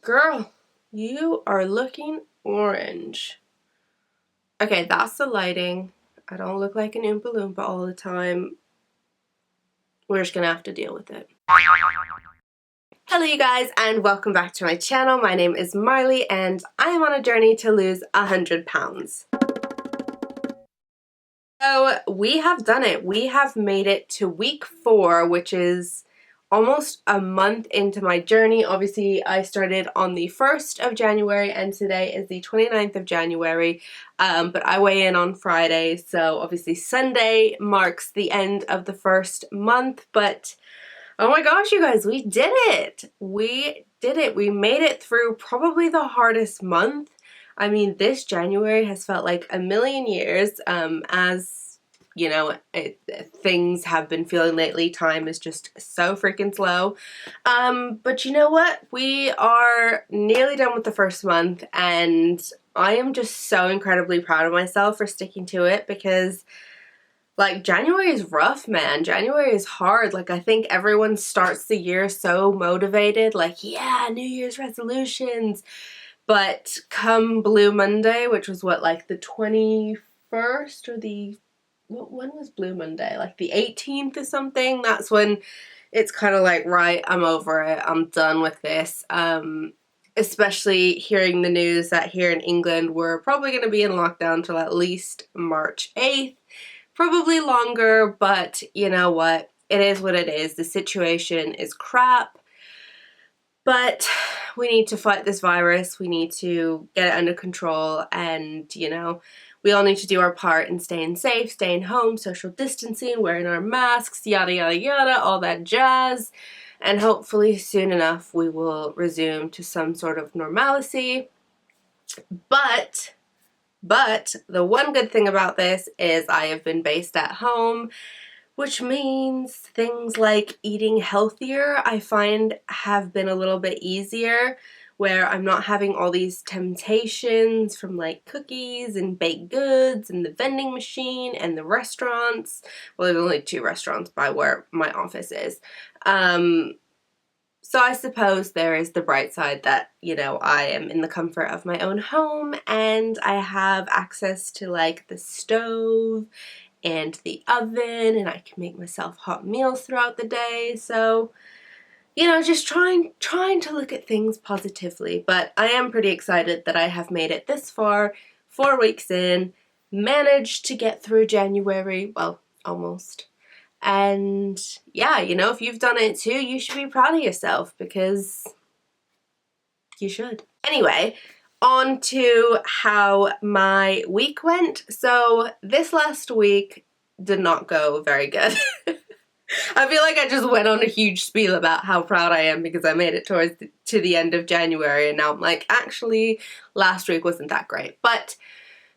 Girl, you are looking orange. Okay, that's the lighting. I don't look like an Oompa Loompa all the time. We're just gonna have to deal with it. Hello you guys and welcome back to my channel. My name is Marley and I am on a journey to lose 100 pounds. So we have done it. We have made it to week 4, which is almost a month into my journey. Obviously, I started on the 1st of January and today is the 29th of January, but I weigh in on Friday, so obviously Sunday marks the end of the first month, but oh my gosh, you guys, we did it! We did it! We made it through probably the hardest month. I mean, this January has felt like a million years, as you know, things have been feeling lately. Time is just so freaking slow. But you know what? We are nearly done with the first month and I am just so incredibly proud of myself for sticking to it because like January is rough, man. January is hard. Like I think everyone starts the year so motivated, like yeah, New Year's resolutions. But come Blue Monday, which was what, like the 21st or the when was Blue Monday? Like the 18th or something? That's when it's kind of like, right, I'm over it. I'm done with this. Especially hearing the news that here in England we're probably going to be in lockdown till at least March 8th. Probably longer, but you know what? It is what it is. The situation is crap. But we need to fight this virus, we need to get it under control, and you know, we all need to do our part in staying safe, staying home, social distancing, wearing our masks, yada yada yada, all that jazz. And hopefully soon enough we will resume to some sort of normalcy. But the one good thing about this is I have been based at home, which means things like eating healthier I find have been a little bit easier, where I'm not having all these temptations from like cookies and baked goods and the vending machine and the restaurants. Well, there's only 2 restaurants by where my office is. So I suppose there is the bright side that, you know, I am in the comfort of my own home and I have access to like the stove and the oven, and I can make myself hot meals throughout the day. So, you know, just trying to look at things positively. But I am pretty excited that I have made it this far, 4 weeks in, managed to get through January, well, almost. And yeah, you know, if you've done it too, you should be proud of yourself because you should. Anyway, on to how my week went. So this last week did not go very good. I feel like I just went on a huge spiel about how proud I am because I made it to the end of January, and now I'm like, actually, last week wasn't that great. But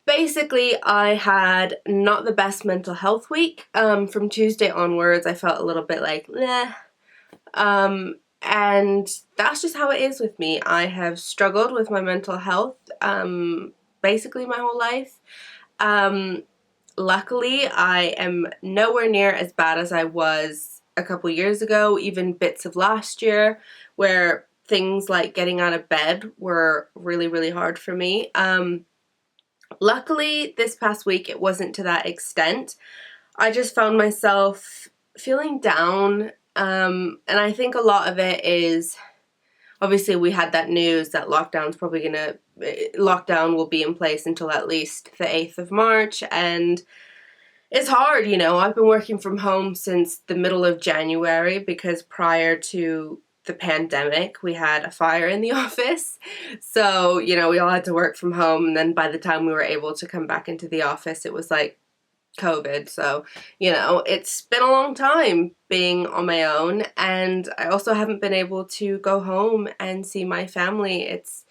basically, I had not the best mental health week. From Tuesday onwards, I felt a little bit like, nah. And that's just how it is with me. I have struggled with my mental health basically my whole life. Luckily, I am nowhere near as bad as I was a couple years ago, even bits of last year, where things like getting out of bed were really, really hard for me. Luckily, this past week, it wasn't to that extent. I just found myself feeling down, and I think a lot of it is, obviously we had that news that lockdown will be in place until at least the 8th of March, and it's hard, you know. I've been working from home since the middle of January because prior to the pandemic we had a fire in the office, so you know, we all had to work from home, and then by the time we were able to come back into the office it was like COVID. So, you know, it's been a long time being on my own, and I also haven't been able to go home and see my family. It's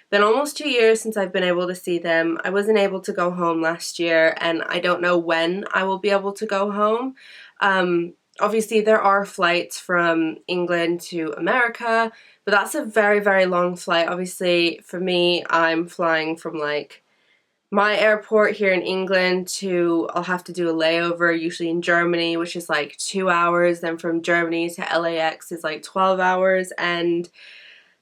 been almost 2 years since I've been able to see them. I wasn't able to go home last year, and I don't know when I will be able to go home. Obviously there are flights from England to America, but that's a very, very long flight. Obviously for me, I'm flying from like my airport here in England to, I'll have to do a layover usually in Germany, which is like 2 hours. Then from Germany to LAX is like 12 hours, and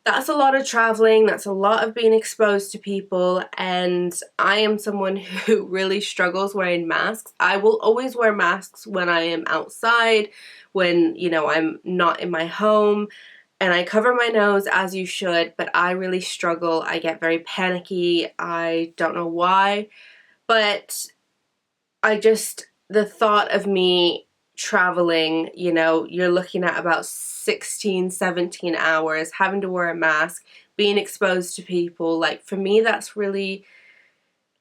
That's a lot of traveling, that's a lot of being exposed to people, and I am someone who really struggles wearing masks. I will always wear masks when I am outside, when, you know, I'm not in my home, and I cover my nose as you should, but I really struggle. I get very panicky. I don't know why, but the thought of me traveling, you know, you're looking at about 16, 17 hours, having to wear a mask, being exposed to people, like for me that's really,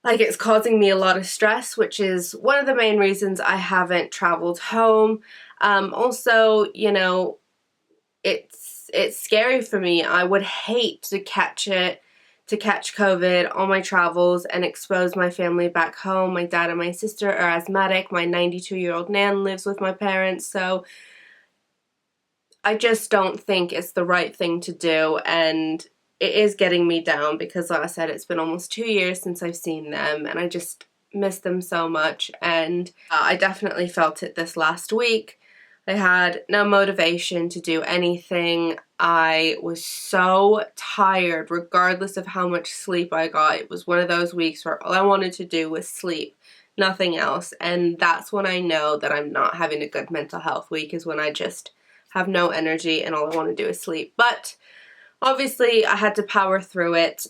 like, it's causing me a lot of stress, which is one of the main reasons I haven't traveled home. Also, you know, it's scary for me. I would hate to catch COVID on my travels and expose my family back home. My dad and my sister are asthmatic. My 92-year-old nan lives with my parents, so I just don't think it's the right thing to do, and it is getting me down because, like I said, it's been almost 2 years since I've seen them, and I just miss them so much, and I definitely felt it this last week. I had no motivation to do anything. I was so tired regardless of how much sleep I got. It was one of those weeks where all I wanted to do was sleep, nothing else. And that's when I know that I'm not having a good mental health week, is when I just have no energy and all I want to do is sleep. But obviously I had to power through it.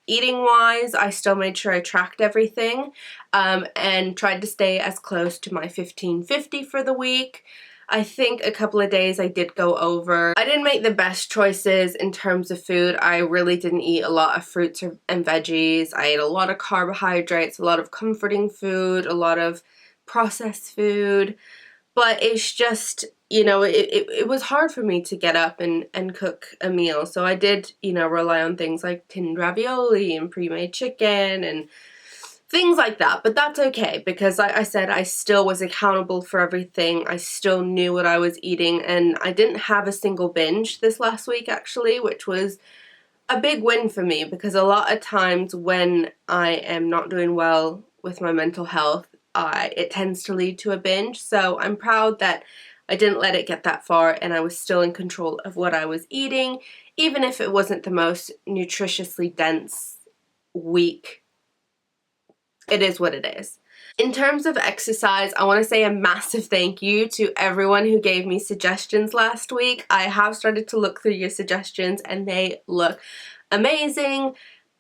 Eating wise, I still made sure I tracked everything and tried to stay as close to my 1550 for the week. I think a couple of days I did go over. I didn't make the best choices in terms of food. I really didn't eat a lot of fruits and veggies. I ate a lot of carbohydrates, a lot of comforting food, a lot of processed food. But it's just, you know, it was hard for me to get up and cook a meal. So I did, you know, rely on things like tinned ravioli and pre-made chicken and things like that. But that's okay because, like I said, I still was accountable for everything. I still knew what I was eating, and I didn't have a single binge this last week actually, which was a big win for me because a lot of times when I am not doing well with my mental health, it tends to lead to a binge. So I'm proud that I didn't let it get that far and I was still in control of what I was eating, even if it wasn't the most nutritiously dense week. It is what it is. In terms of exercise, I want to say a massive thank you to everyone who gave me suggestions last week. I have started to look through your suggestions and they look amazing,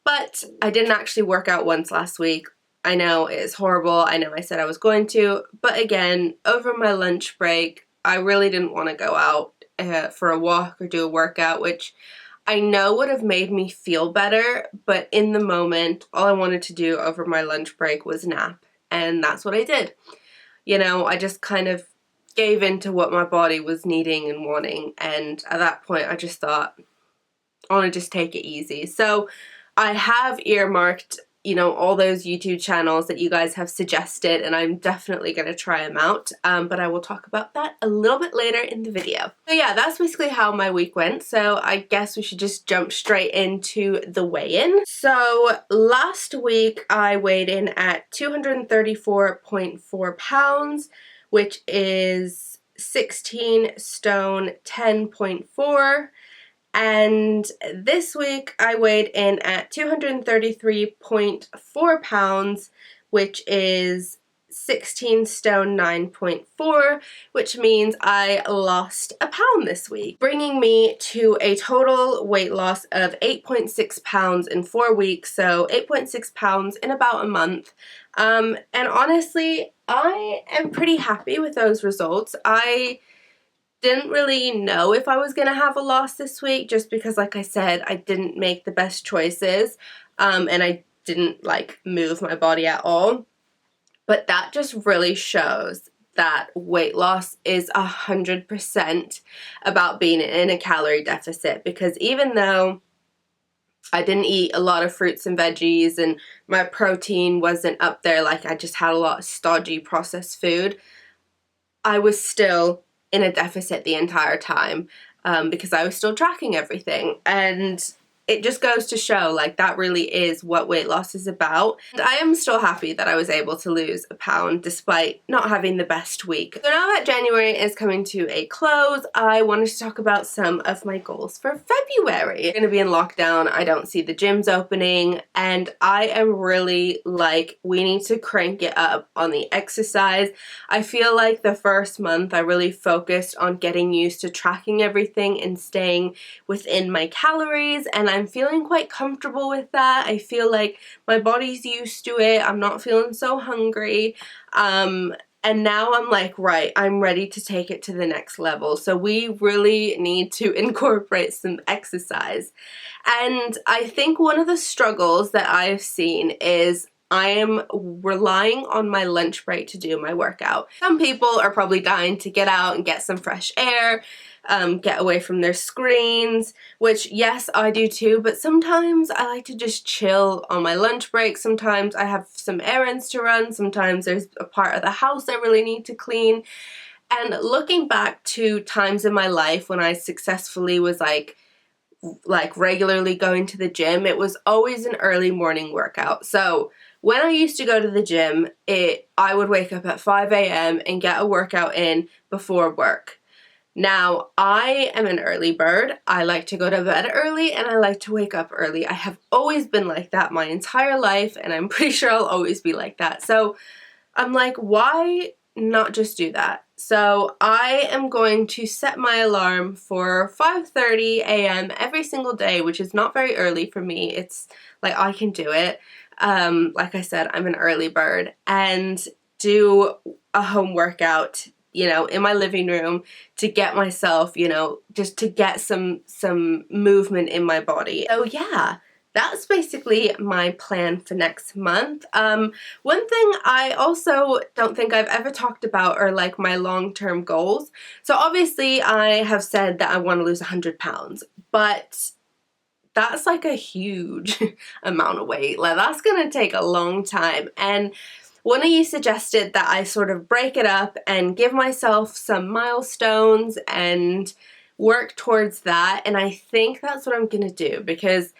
but I didn't actually work out once last week. I know it is horrible. I know I said I was going to, but again, over my lunch break, I really didn't want to go out for a walk or do a workout, which I know would have made me feel better, but in the moment, all I wanted to do over my lunch break was nap, and that's what I did. You know, I just kind of gave in to what my body was needing and wanting, and at that point, I just thought, I want to just take it easy. So I have earmarked, you know, all those YouTube channels that you guys have suggested, and I'm definitely going to try them out, but I will talk about that a little bit later in the video. So yeah, that's basically how my week went, so I guess we should just jump straight into the weigh-in. So last week I weighed in at 234.4 pounds, which is 16 stone 10.4. And this week I weighed in at 233.4 pounds, which is 16 stone 9.4, which means I lost a pound this week, bringing me to a total weight loss of 8.6 pounds in 4 weeks, so 8.6 pounds in about a month. And honestly, I am pretty happy with those results. I didn't really know if I was going to have a loss this week just because, like I said, I didn't make the best choices and I didn't like move my body at all. But that just really shows that weight loss is 100% about being in a calorie deficit, because even though I didn't eat a lot of fruits and veggies and my protein wasn't up there, like I just had a lot of stodgy processed food, I was still in a deficit the entire time because I was still tracking everything. And it just goes to show, like, that really is what weight loss is about. And I am still happy that I was able to lose a pound despite not having the best week. So now that January is coming to a close, I wanted to talk about some of my goals for February. I'm gonna be in lockdown, I don't see the gyms opening, and I am really like, we need to crank it up on the exercise. I feel like the first month I really focused on getting used to tracking everything and staying within my calories, and I'm feeling quite comfortable with that. I feel like my body's used to it. I'm not feeling so hungry. And now I'm like, right, I'm ready to take it to the next level. So we really need to incorporate some exercise. And I think one of the struggles that I've seen is I am relying on my lunch break to do my workout. Some people are probably dying to get out and get some fresh air, get away from their screens, which yes, I do too, but sometimes I like to just chill on my lunch break. Sometimes I have some errands to run. Sometimes there's a part of the house I really need to clean. And looking back to times in my life when I successfully was like regularly going to the gym, it was always an early morning workout. So when I used to go to the gym, I would wake up at 5 a.m. and get a workout in before work. Now, I am an early bird. I like to go to bed early and I like to wake up early. I have always been like that my entire life, and I'm pretty sure I'll always be like that. So I'm like, why not just do that? So I am going to set my alarm for 5:30 a.m. every single day, which is not very early for me. It's like, I can do it. Like I said, I'm an early bird, and do a home workout, you know, in my living room to get myself, you know, just to get some movement in my body. So yeah, that's basically my plan for next month. One thing I also don't think I've ever talked about are like my long-term goals. So obviously I have said that I want to lose 100 pounds, but that's like a huge amount of weight. Like, that's gonna take a long time. And one of you suggested that I sort of break it up and give myself some milestones and work towards that. And I think that's what I'm gonna do, because,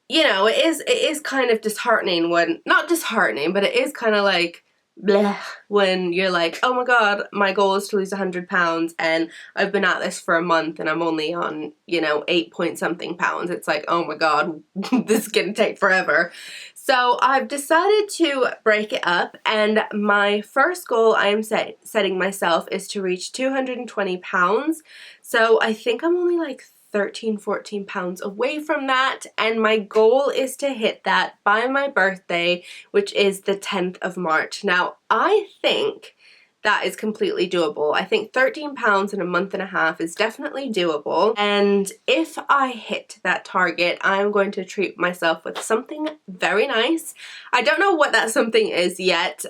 you know, it is kind of disheartening when, not disheartening, but it is kind of like, bleh, when you're like, oh my god, my goal is to lose 100 pounds and I've been at this for a month and I'm only on, you know, 8 point something pounds. It's like, oh my god, this is gonna take forever. So I've decided to break it up, and my first goal I am setting myself is to reach 220 pounds. So I think I'm only like 13, 14 pounds away from that, and my goal is to hit that by my birthday, which is the 10th of March. Now, I think that is completely doable. I think 13 pounds in a month and a half is definitely doable, and if I hit that target, I'm going to treat myself with something very nice. I don't know what that something is yet,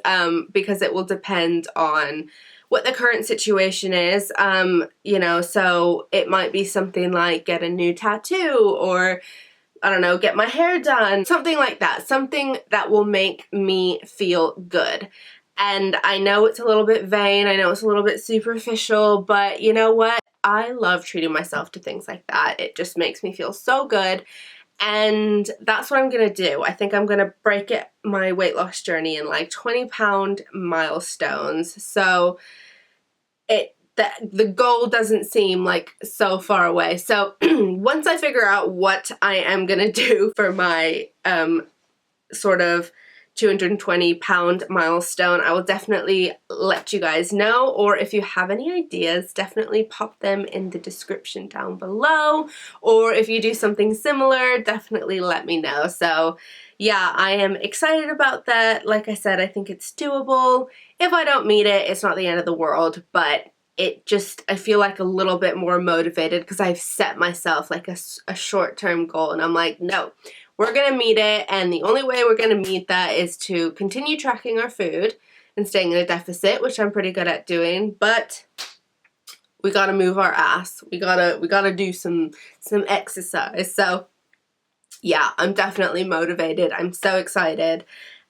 because it will depend on what the current situation is, you know, so it might be something like get a new tattoo, or I don't know, get my hair done, something like that, something that will make me feel good. And I know it's a little bit vain, I know it's a little bit superficial, but you know what? I love treating myself to things like that. It just makes me feel so good. And that's what I'm gonna do. I think I'm gonna break my weight loss journey in like 20-pound milestones. So the goal doesn't seem like so far away. So once I figure out what I am gonna do for my sort of 220-pound milestone, I will definitely let you guys know, or if you have any ideas, definitely pop them in the description down below, or if you do something similar, definitely let me know. So yeah, I am excited about that. Like I said, I think it's doable. If I don't meet it, it's not the end of the world, but it just, I feel like a little bit more motivated because I've set myself like a short-term goal, and I'm like, no, we're gonna meet it, and the only way we're gonna meet that is to continue tracking our food and staying in a deficit, which I'm pretty good at doing, but we gotta move our ass. We gotta do some exercise. So yeah, I'm definitely motivated. I'm so excited.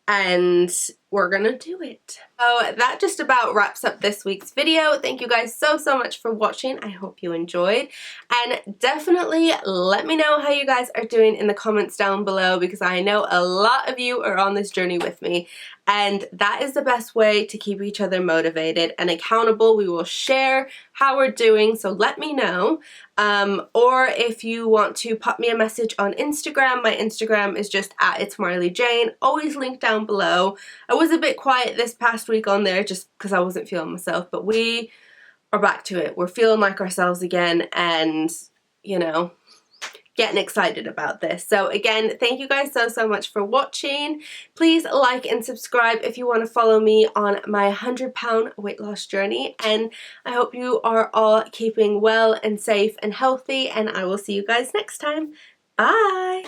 And we're gonna do it. So that just about wraps up this week's video. Thank you guys so much for watching. I hope you enjoyed, and definitely let me know how you guys are doing in the comments down below, because I know a lot of you are on this journey with me, and that is the best way to keep each other motivated and accountable. We will share how we're doing, so let me know. Or if you want to pop me a message on Instagram, my Instagram is just @itsmarleyjane, always linked down below. I was a bit quiet this past week on there just because I wasn't feeling myself, but we are back to it. We're feeling like ourselves again, and you know, getting excited about this. So again, thank you guys so much for watching. Please like and subscribe if you want to follow me on my 100-pound weight loss journey, and I hope you are all keeping well and safe and healthy, and I will see you guys next time. Bye!